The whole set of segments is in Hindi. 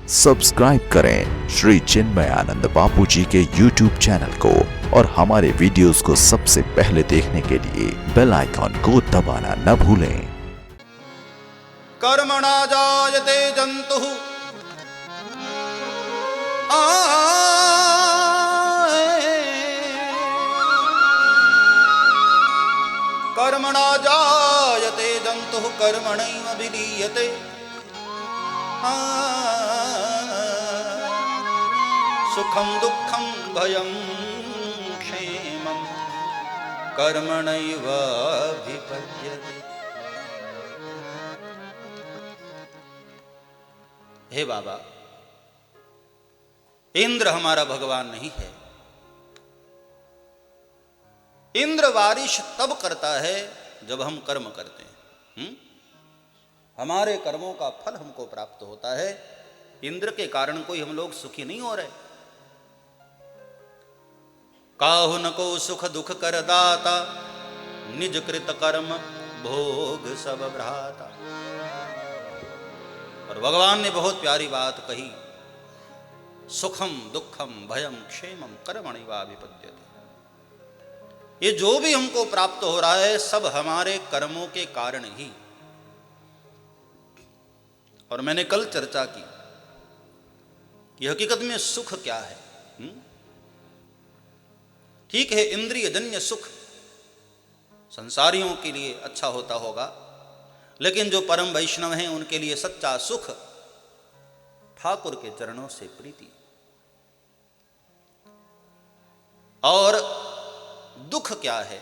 सब्सक्राइब करें श्री चिन्मयानंद बापू जी के YouTube चैनल को और हमारे वीडियोस को सबसे पहले देखने के लिए बेल आइकॉन को दबाना न भूलें। कर्मणा जायते जंतुः कर्मणा जायते जंतुः कर्मणैव विलीयते सुखम दुखम भयम क्षेमम कर्मणैव अभिपद्यते। हे बाबा, इंद्र हमारा भगवान नहीं है। इंद्र बारिश तब करता है जब हम कर्म करते हैं। हमारे कर्मों का फल हमको प्राप्त होता है। इंद्र के कारण कोई हम लोग सुखी नहीं हो रहे। काहु न को सुख दुख कर दाता, निज कृत कर्म भोग सब भ्राता। और भगवान ने बहुत प्यारी बात कही, सुखम दुखम भयम क्षेमम कर्मणैवाभिपद्यते। ये जो भी हमको प्राप्त हो रहा है सब हमारे कर्मों के कारण ही। और मैंने कल चर्चा की कि हकीकत में सुख क्या है। ठीक है, इंद्रिय जन्य सुख संसारियों के लिए अच्छा होता होगा, लेकिन जो परम वैष्णव हैं उनके लिए सच्चा सुख ठाकुर के चरणों से प्रीति। और दुख क्या है?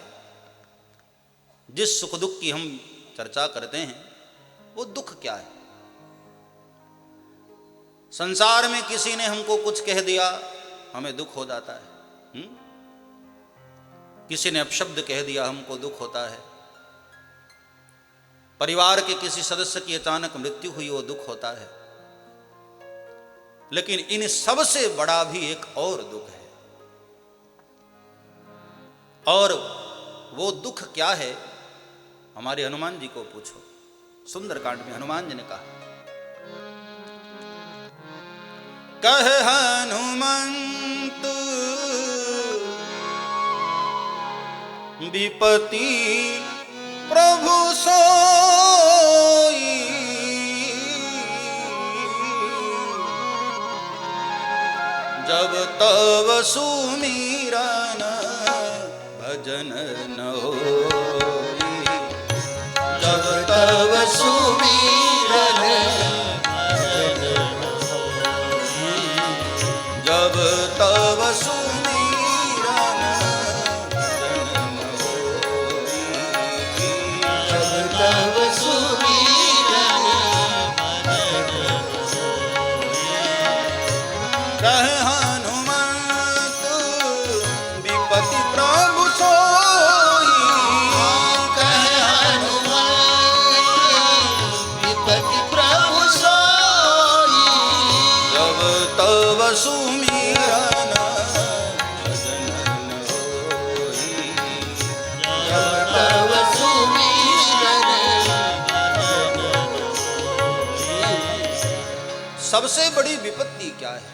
जिस सुख दुख की हम चर्चा करते हैं वो दुख क्या है? संसार में किसी ने हमको कुछ कह दिया, हमें दुख हो जाता है। किसी ने अपशब्द कह दिया, हमको दुख होता है। परिवार के किसी सदस्य की अचानक मृत्यु हुई, वो दुख होता है। लेकिन इन सब से बड़ा भी एक और दुख है। और वो दुख क्या है? हमारे हनुमान जी को पूछो। सुंदरकांड में हनुमान जी ने कहा, कह हनुमंत विपति प्रभु सोई, जब तब सुमिरन भजन न होई, जब तब सुमिरन जब तब सुमिरन भजन न होई, जब तब सुमिरन कह हनुमंत विपति प्रभु सोई, कह हनुमंत विपति प्रभु सोई, जब तब सुमिरन भजन न होई, जब तब सुमिरन भजन न होई। सबसे बड़ी विपत्ति क्या है?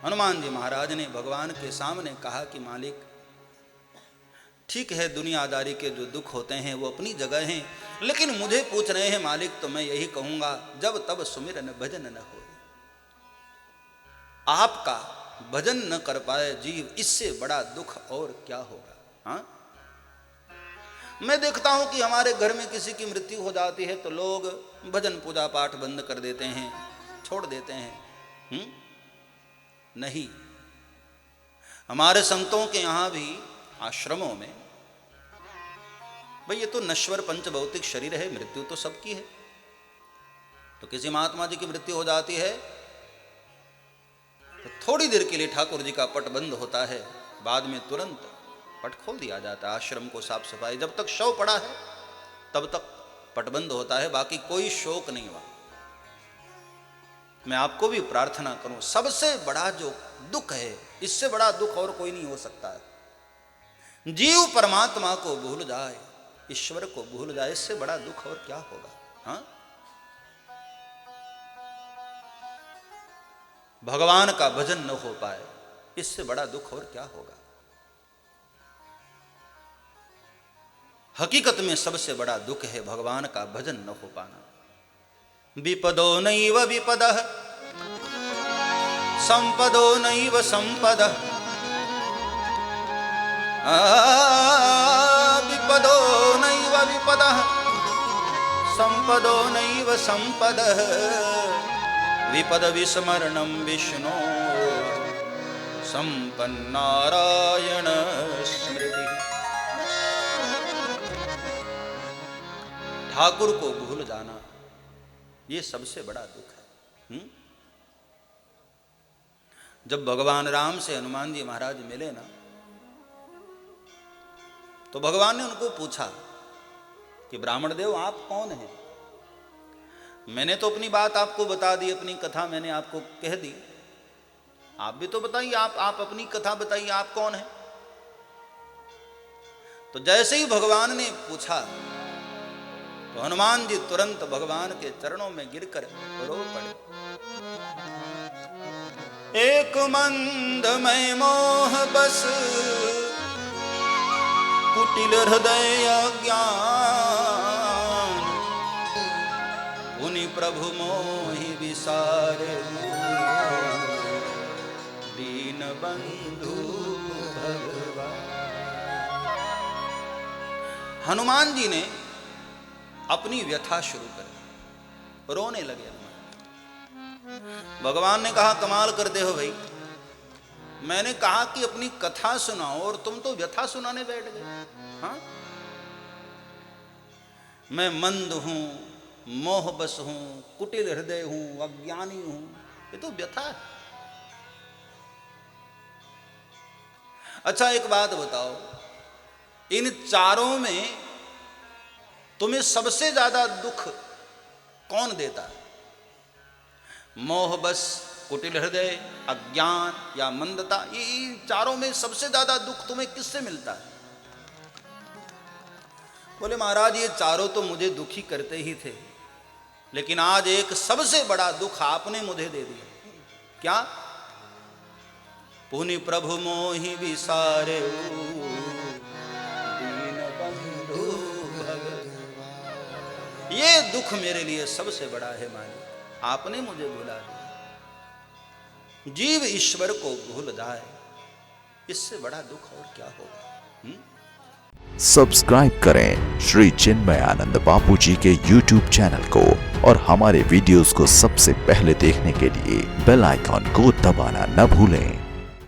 हनुमान जी महाराज ने भगवान के सामने कहा कि मालिक, ठीक है दुनियादारी के जो दुख होते हैं वो अपनी जगह हैं, लेकिन मुझे पूछ रहे हैं मालिक तो मैं यही कहूंगा, जब तब सुमिरन भजन न हो। आपका भजन न कर पाए जीव, इससे बड़ा दुख और क्या होगा? हाँ, मैं देखता हूं कि हमारे घर में किसी की मृत्यु हो जाती है तो लोग भजन पूजा पाठ बंद कर देते हैं, छोड़ देते हैं। नहीं, हमारे संतों के यहां भी आश्रमों में, भाई ये तो नश्वर पंच भौतिक शरीर है, मृत्यु तो सबकी है। तो किसी महात्मा जी की मृत्यु हो जाती है तो थोड़ी देर के लिए ठाकुर जी का पट बंद होता है, बाद में तुरंत पट खोल दिया जाता है। आश्रम को साफ सफाई, जब तक शव पड़ा है तब तक पट बंद होता है, बाकी कोई शोक नहीं हुआ। मैं आपको भी प्रार्थना करूं, सबसे बड़ा जो दुख है, इससे बड़ा दुख और कोई नहीं हो सकता है। जीव परमात्मा को भूल जाए, ईश्वर को भूल जाए, इससे बड़ा दुख और क्या होगा? हाँ, भगवान का भजन न हो पाए, इससे बड़ा दुख और क्या होगा। हकीकत में सबसे बड़ा दुख है भगवान का भजन न हो पाना। विपदो नैव विपदः संपदो नैव संपदः, विपदो नैव विपदः संपदो नैव संपदः, विपद विस्मरणं विष्णो संपन्नारायण स्मृति। ठाकुर को भूल जाना ये सबसे बड़ा दुख है। जब भगवान राम से हनुमान जी महाराज मिले ना, तो भगवान ने उनको पूछा कि ब्राह्मण देव आप कौन हैं। मैंने तो अपनी बात आपको बता दी, अपनी कथा मैंने आपको कह दी, आप भी तो बताइए, आप अपनी कथा बताइए, आप कौन हैं। तो जैसे ही भगवान ने पूछा तो हनुमान जी तुरंत भगवान के चरणों में गिरकर रो पड़े। एक मंद में मोह बस कुटिल हृदय अज्ञान, उनि प्रभु मोहि विसारे दीन बंधु भगवान। हनुमान जी ने अपनी व्यथा शुरू कर, रोने लगे। भगवान ने कहा कमाल करते हो भाई, मैंने कहा कि अपनी कथा सुनाओ और तुम तो व्यथा सुनाने बैठ गए। हाँ, मैं मंद हूं, मोह बस हूं, कुटिल हृदय हूं, अज्ञानी हूं, ये तो व्यथा है। अच्छा एक बात बताओ, इन चारों में तुम्हें सबसे ज्यादा दुख कौन देता है? मोह बस, कुटिल हृदय, अज्ञान या मंदता, ये चारों में सबसे ज्यादा दुख तुम्हें किससे मिलता है? बोले महाराज ये चारों तो मुझे दुखी करते ही थे, लेकिन आज एक सबसे बड़ा दुख आपने मुझे दे दिया। क्या? पुनि प्रभु मोहि विसारे दीन बंधु भगवान। ये दुख मेरे लिए सबसे बड़ा है मालिक, आपने मुझे भुला दिया। जीव ईश्वर को भूल जाए, इससे बड़ा दुख और क्या होगा। सब्सक्राइब करें श्री चिन्मयानंद बापू जी के YouTube चैनल को और हमारे वीडियोस को सबसे पहले देखने के लिए बेल आइकॉन को दबाना न भूलें।